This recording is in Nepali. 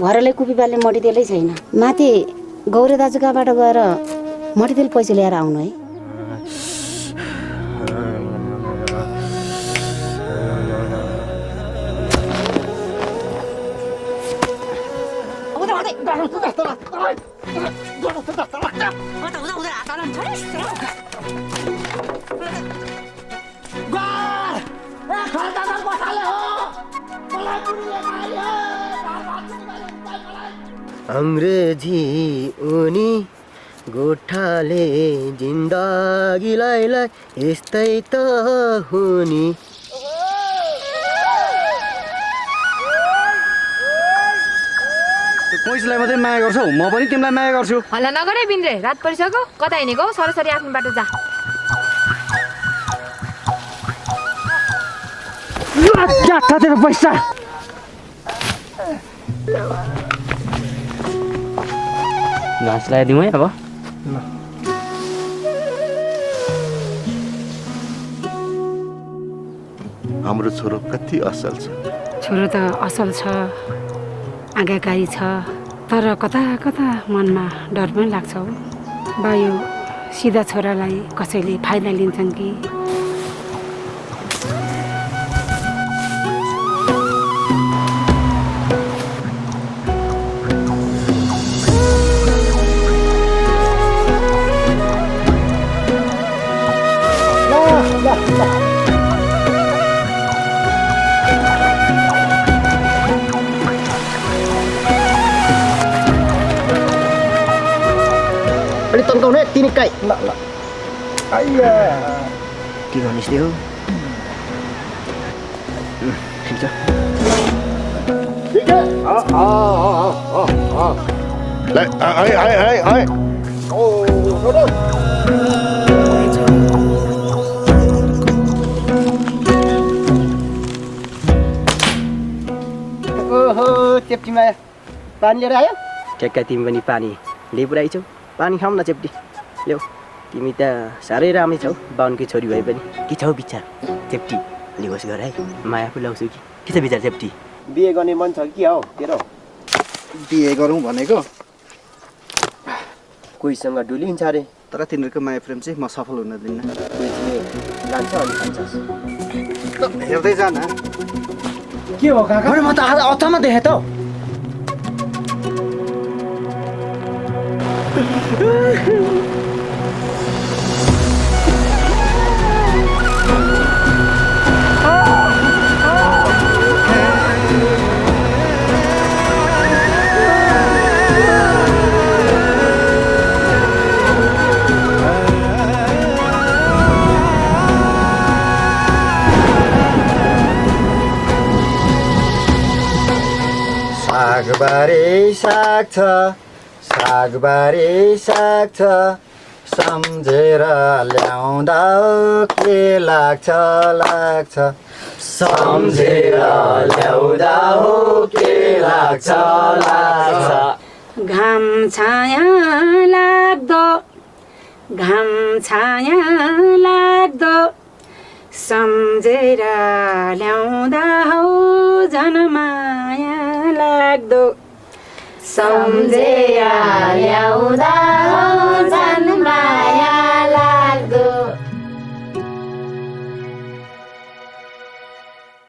घरले कुपी बाल्ने मटितेलै छैन। माथि गौरे दाजु कहाँबाट गएर मटितेल पैसा ल्याएर आउनु है। अंग्रेजी उनी गोठाले जिन्दगीलाई यस्तै त हुनी। पैसालाई मात्रै माया गर्छौ, म पनि तिमीलाई माया गर्छु। हल्ला नगरे बिन्द्रे, रात परिसक्यो। कता हिँडेको सरसरी आफ्नो बाटो जा। तेरो पैसा घाँस लगाइदिउँ है अब। हाम्रो छोरो कति असल छ। छोरो त असल छ, आज्ञाकारी छ, तर कता कता मनमा डर पनि लाग्छ हो। बा यो सिधा छोरालाई कसैले फाइदा लिन्छन् कि। अनि तन्काउने तिनी काई ल ल आइया के गर्निस् त्यो ठिक छ ठीक है ले आए ओ छोड़ो ओहो चेप्टीमा पानी लिएर आयो। ठ्याक्कै तिमी पनि पानी लिइ पुऱ्याइछौ। पानी खाऊ न चेप्टी ल्याऊ। तिमी त साह्रै राम्रै छौ, बाहुनकै छोरी भए पनि। के छौ विचार चेप्टी? लिनुहोस् गर है, माया फुलाउँछु कि के छ विचार चेप्टी? बिहे गर्ने मन छ कि हौ तेरो? बिहे गरौँ भनेको, कोहीसँग डुलिन्छ अरे। तर तिनीहरूको माया प्रेम चाहिँ म सफल हुन दिन्न। लान्छ अनि खान्छस् हेर्दै जान। के हो काका? म त आज अचम्म देखेँ त। सागबारी साग छ, सागबारी साग छ, सम्झेर ल्याउँदा के लाग्छ लाग्छ, सम्झेर ल्याउँदा हो के लाग्छ लाग्छ। घाम छाया लाग्दो, घाम छाया लाग्दो, सम्झेर ल्याउँदा हो झन माया लाग्दो, सम्झेर ल्याउँदा हो